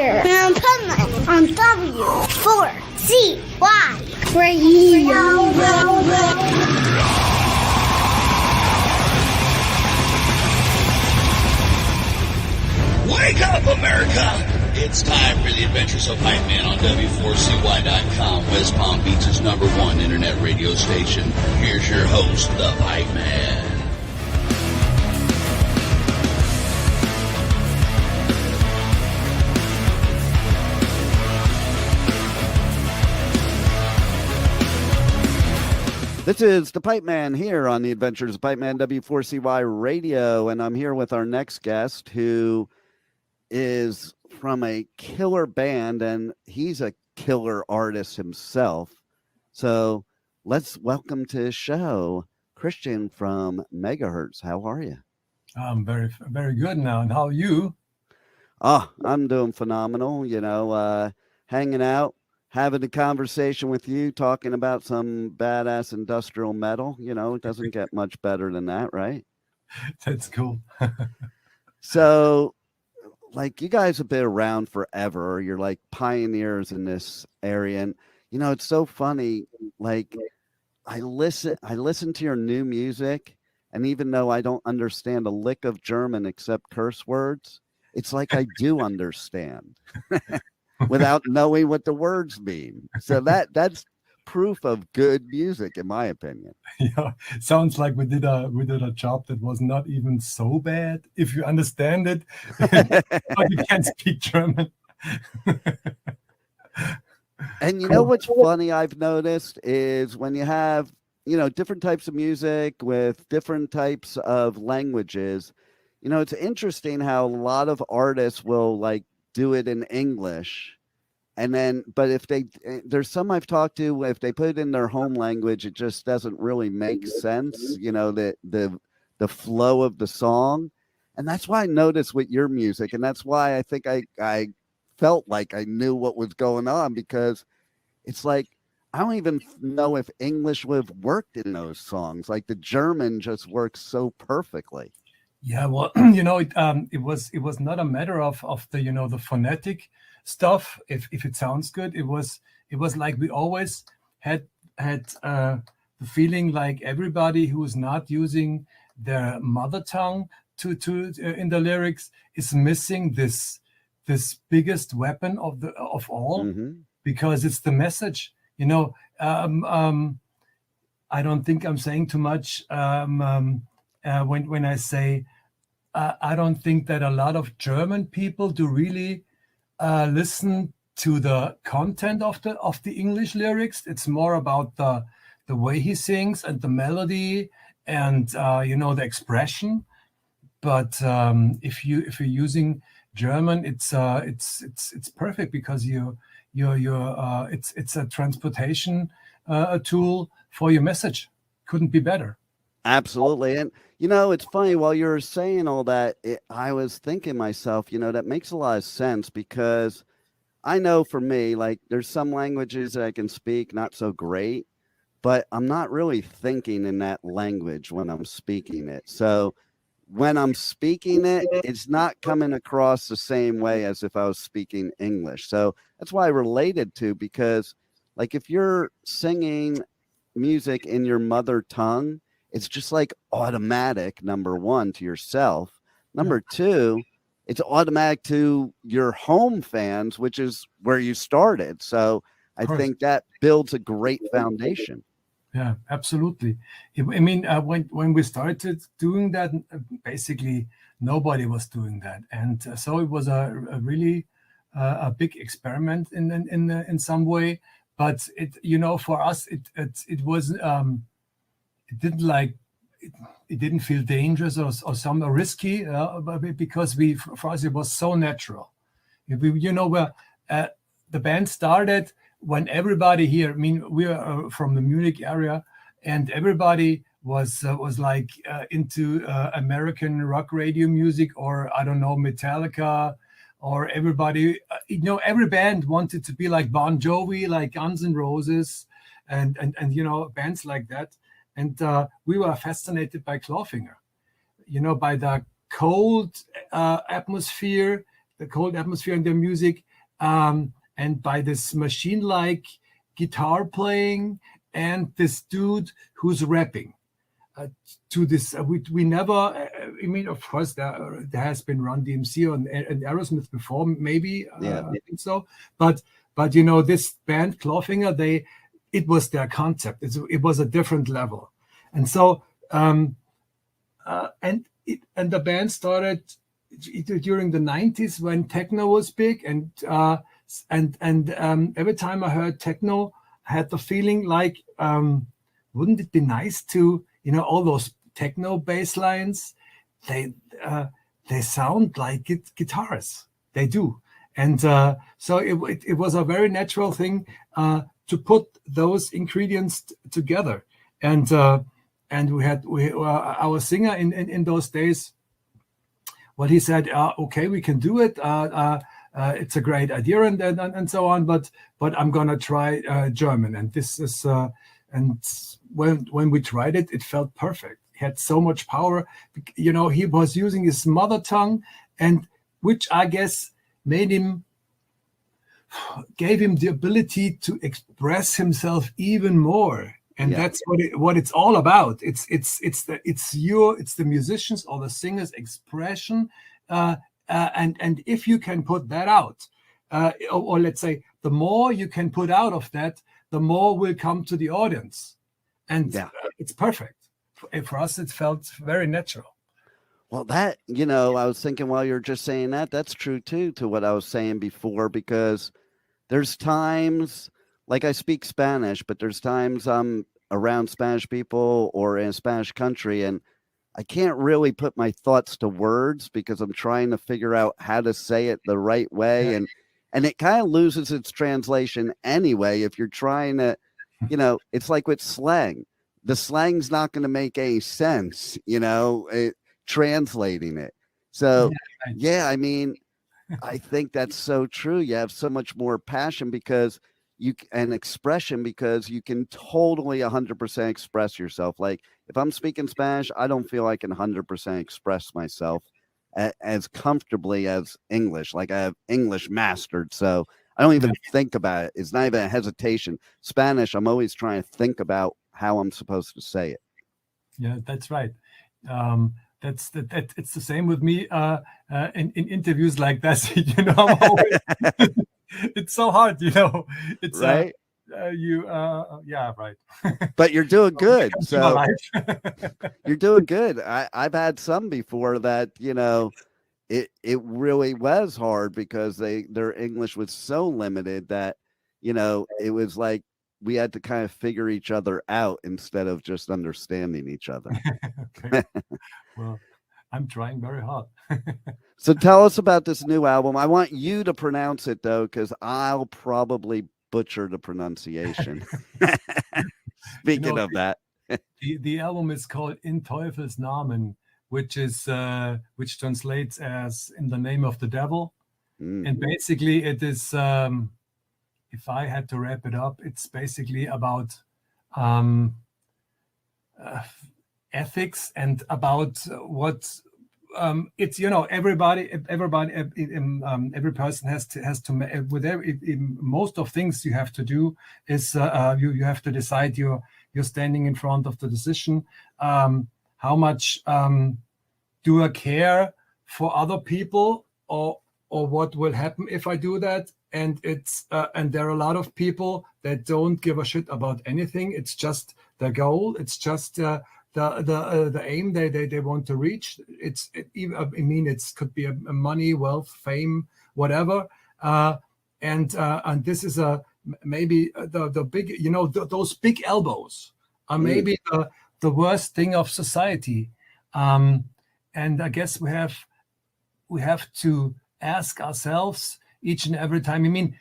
Adventure in Pipeman on W4CY Radio. Wake up, America! It's time for the Adventures of Pipeman on W4CY.com, West Palm Beach's #1 internet radio station. Here's your host, the Pipeman. This is the Pipeman here on the Adventures of Pipeman W4CY Radio, and I'm here with our next guest who is from a killer band, and he's a killer artist himself. So let's welcome to his show, Christian from Megaherz. How are you? I'm very, very good now. And how are you? Oh, I'm doing phenomenal. Hanging out, having a conversation with you, talking about some badass industrial metal. It doesn't get much better than that, right? That's cool. So, you guys have been around forever. You're like pioneers in this area. And, it's so funny. I listen to your new music, and even though I don't understand a lick of German except curse words, it's like I do understand. Without knowing what the words mean. So that's proof of good music, in my opinion. Yeah, sounds like we did a job that was not even so bad if you understand it, but you can't speak German. And what's funny I've noticed is when you have, different types of music with different types of languages, it's interesting how a lot of artists will do it in English, and then but if there's some I've talked to, if they put it in their home language, it just doesn't really make sense, the flow of the song. And that's why I noticed with your music, and that's why I think I felt like I knew what was going on, because it's like I don't even know if English would have worked in those songs. The German just works so perfectly. Yeah, well, it was not a matter of the the phonetic stuff. If it sounds good, it was like we always had the feeling like everybody who is not using their mother tongue to in the lyrics is missing this biggest weapon of all, because it's the message. I don't think I'm saying too much. When I say I don't think that a lot of German people do really listen to the content of the English lyrics. It's more about the way he sings and the melody and the expression. But if you're using German, it's perfect, because it's a transportation tool for your message. Couldn't be better. Absolutely. And it's funny, while you were saying all that, I was thinking myself, that makes a lot of sense, because I know for me, there's some languages that I can speak not so great, but I'm not really thinking in that language when I'm speaking it. So when I'm speaking it, it's not coming across the same way as if I was speaking English. So that's why I related to, because if you're singing music in your mother tongue, it's just automatic, number one, to yourself. Number two, it's automatic to your home fans, which is where you started. So I think that builds a great foundation. Yeah, absolutely. I mean, when we started doing that, basically nobody was doing that, and so it was a really a big experiment in some way. But for us, it was. It didn't feel dangerous or some risky, because for us it was so natural. The band started when everybody here. I mean, we are from the Munich area, and everybody was into American rock radio music, or I don't know, Metallica, or everybody. Every band wanted to be like Bon Jovi, like Guns N' Roses, and bands like that. And we were fascinated by Clawfinger, by the cold atmosphere in their music, and by this machine-like guitar playing and this dude who's rapping. To this, we never. I mean, of course, there has been Run DMC and Aerosmith before, maybe. I think so. But this band Clawfinger, it was their concept. It was a different level, and so and the band started during the 90s when techno was big, and every time I heard techno, I had the feeling like, wouldn't it be nice to, all those techno bass lines, they sound like guitars. They do. And so it was a very natural thing to put those ingredients together. And we had our singer in those days, well, he said, okay, we can do it. It's a great idea and so on, but I'm going to try German. And this is... And when we tried it, it felt perfect. He had so much power. He was using his mother tongue, and which I guess gave him the ability to express himself even more. And that's what it's all about. It's the musicians or the singer's expression, and if you can put that out, or let's say the more you can put out of that, the more will come to the audience. And it's perfect. For us, it felt very natural. Well, that, I was thinking while you were just saying that, that's true too, to what I was saying before, because there's times, like I speak Spanish, but there's times I'm around Spanish people or in a Spanish country, and I can't really put my thoughts to words because I'm trying to figure out how to say it the right way. And it kind of loses its translation anyway. If you're trying to, it's like with slang. The slang's not going to make any sense, translating it. So, I mean, I think that's so true. You have so much more passion and expression because you can totally 100% express yourself. Like if I'm speaking Spanish, I don't feel I can 100% express myself as comfortably as English. Like I have English mastered, so I don't even think about it. It's not even a hesitation. Spanish, I'm always trying to think about how I'm supposed to say it. Yeah, that's right. It's the same with me in interviews like that. I'm always, it's so hard. It's right. Right. But you're doing good. So you're doing good. I've had some before that, it really was hard because their English was so limited that, it was like we had to kind of figure each other out instead of just understanding each other. Okay. Well, I'm trying very hard. So tell us about this new album. I want you to pronounce it though, because I'll probably butcher the pronunciation. Speaking of that, the album is called In Teufels Namen, which translates as in the name of the devil. And basically it is, if I had to wrap it up, it's basically about ethics and about what it's every person has to with most of things you have to do is you have to decide you're standing in front of the decision, how much do I care for other people or what will happen if I do that. And it's and there are a lot of people that don't give a shit about anything. It's just the goal. It's just the aim they want to reach. It could be a money, wealth, fame, whatever. And this is maybe the big, those big elbows are maybe the worst thing of society. And I guess we have to ask ourselves each and every time. It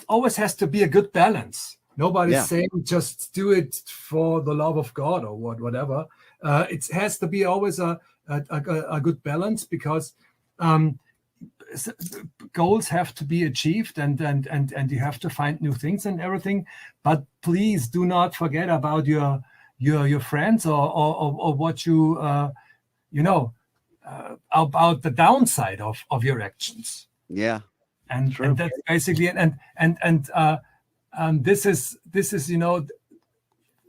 always has to be a good balance. Nobody's saying just do it for the love of God or whatever. It has to be always a good balance because goals have to be achieved and you have to find new things and everything. But please do not forget about your friends or what you about the downside of your actions. Yeah. And True. that's basically and this is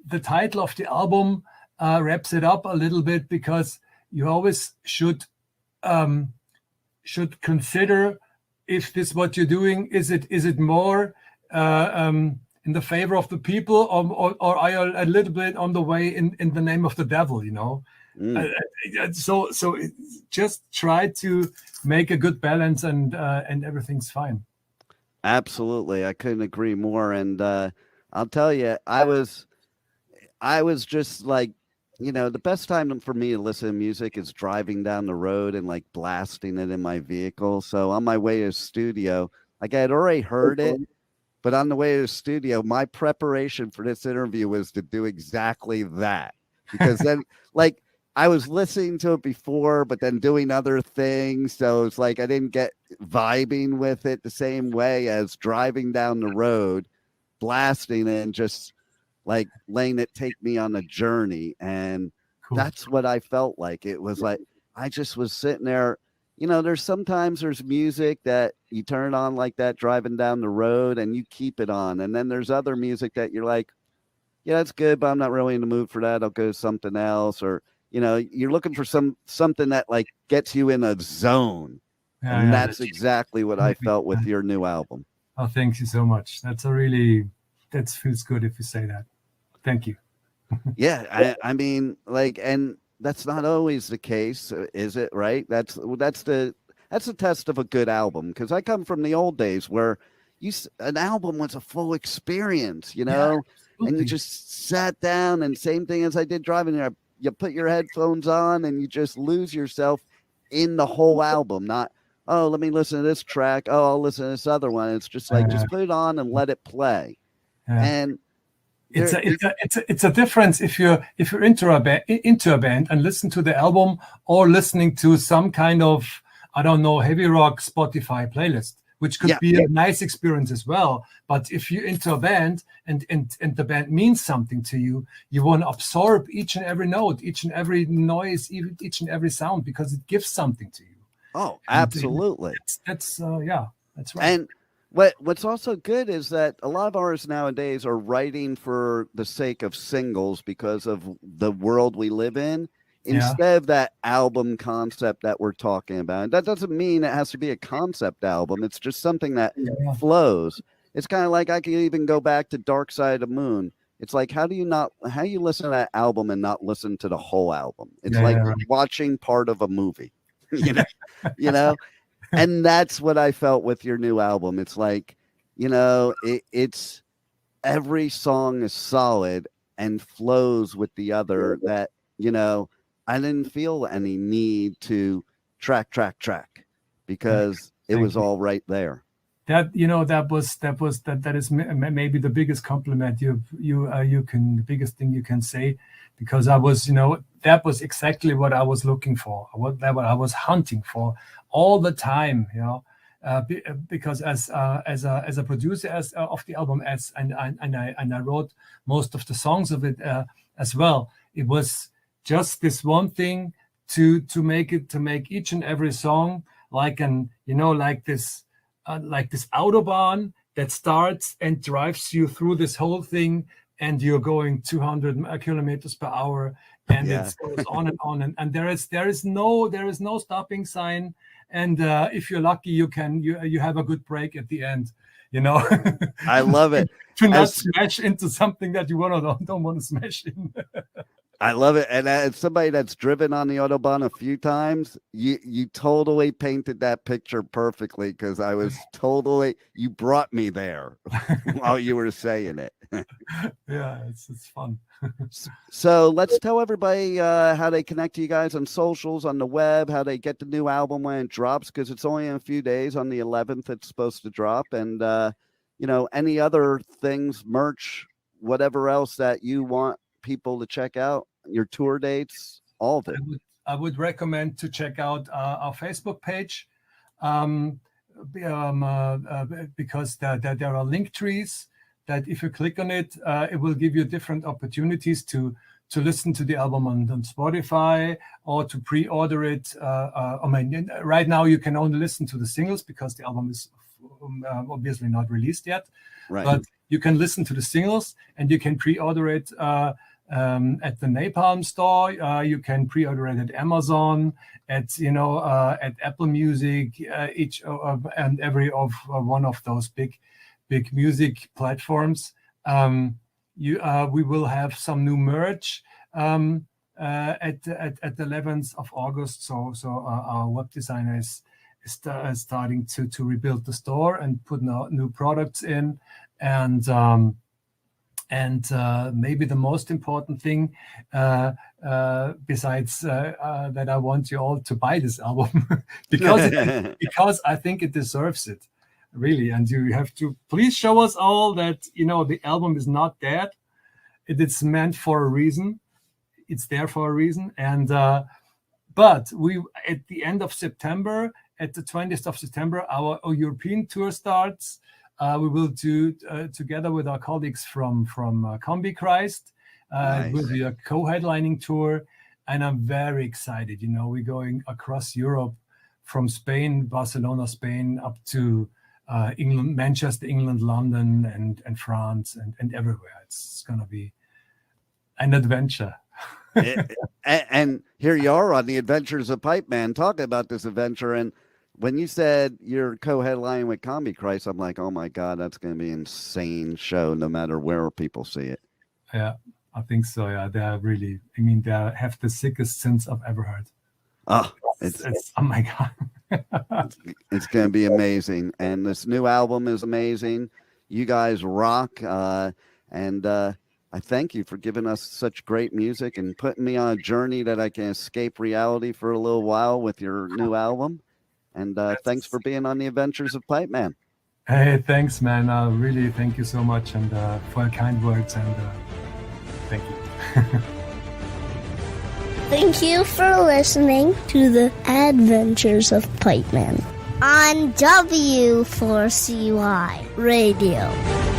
the title of the album wraps it up a little bit, because you always should consider if this what you're doing, is it more in the favor of the people, or are you a little bit on the way in the name of the devil, so just try to make a good balance, and everything's fine. Absolutely. I couldn't agree more. And I'll tell you, I was just like, the best time for me to listen to music is driving down the road and like blasting it in my vehicle. So on my way to the studio, like I had already heard it, but on the way to the studio, my preparation for this interview was to do exactly that. Because then like I was listening to it before, but then doing other things. So it's like I didn't get vibing with it the same way as driving down the road, blasting it, and just like letting it take me on a journey. And Cool. That's what I felt like. It was like I just was sitting there. There's music that you turn on like that driving down the road and you keep it on. And then there's other music that you're like, yeah, that's good, but I'm not really in the mood for that. I'll go to something else. Or, you're looking for something that like gets you in a zone. And that's exactly what I felt with your new album. Oh, thank you so much. That feels good if you say that. Thank you. Yeah, I mean, like, and that's not always the case, is it? Right? That's the test of a good album. Because I come from the old days where an album was a full experience, and you just sat down, and same thing as I did driving there. You put your headphones on and you just lose yourself in the whole album. Not, oh, let me listen to this track. Oh, I'll listen to this other one. It's just like just put it on and let it play. Yeah. And it's a difference if you're into a band and listen to the album, or listening to some kind of, I don't know, heavy rock Spotify playlist, which could be a nice experience as well. But if you're into a band and the band means something to you, you want to absorb each and every note, each and every noise, even each and every sound, because it gives something to you. Oh, absolutely. That's right. And what's also good is that a lot of artists nowadays are writing for the sake of singles because of the world we live in, instead of that album concept that we're talking about. And that doesn't mean it has to be a concept album. It's just something that flows. It's kind of like I can even go back to Dark Side of the Moon. It's like, how you listen to that album and not listen to the whole album? It's watching part of a movie, And that's what I felt with your new album. It's like, it's every song is solid and flows with the other, that, I didn't feel any need to track because it was all right there. That is maybe the biggest compliment the biggest thing you can say, because I was, that was exactly what I was looking for, what I was hunting for all the time, because as a producer of the album, and I wrote most of the songs of it as well. It was just this one thing to make each and every song like this Autobahn that starts and drives you through this whole thing, and you're going 200 kilometers per hour, and it goes on and on, and there is no stopping sign, and if you're lucky, you have a good break at the end. I love it. To not smash into something that you don't want to smash in. I love it. And as somebody that's driven on the Autobahn a few times, you totally painted that picture perfectly, because I was you brought me there while you were saying it. Yeah, it's fun. So let's tell everybody how they connect to you guys on socials, on the web, how they get the new album when it drops, because it's only in a few days. On the 11th, it's supposed to drop. And, any other things, merch, whatever else that you want people to check out, your tour dates, all of it. I would recommend to check out our Facebook page, because there are link trees that if you click on it, it will give you different opportunities to to listen to the album on Spotify or to pre-order it. Right now you can only listen to the singles because the album is obviously not released yet. Right. But you can listen to the singles and you can pre-order it at the Napalm store. You can pre-order it at Amazon, at Apple Music, each and every of one of those big music platforms. We will have some new merch at the 11th of August. So our web designer is starting to rebuild the store and put new products in, and maybe the most important thing, besides that, I want you all to buy this album because I think it deserves it, really. And you have to please show us all that the album is not dead. It's meant for a reason. It's there for a reason. And but we at the end of September, at the 20th of September, our European tour starts. We will do together with our colleagues from Combi Christ. Nice. It will be a co-headlining tour, and I'm very excited. We're going across Europe, from Spain, Barcelona, Spain, up to England, Manchester, England, London, and France, and everywhere. It's going to be an adventure. And here you are on the Adventures of Pipeman, talking about this adventure. And when you said you're co-headlining with Combi Christ, I'm like, oh my God, that's going to be an insane show, no matter where people see it. Yeah, I think so. Yeah, they're really. They have the sickest sins I've ever heard. Oh, it's oh my God. It's going to be amazing. And this new album is amazing. You guys rock. And I thank you for giving us such great music and putting me on a journey that I can escape reality for a little while with your new album. And thanks for being on the Adventures of Pipeman. Hey, thanks, man. Really, thank you so much, and for your kind words, and thank you. Thank you for listening to the Adventures of Pipeman on W4CY Radio.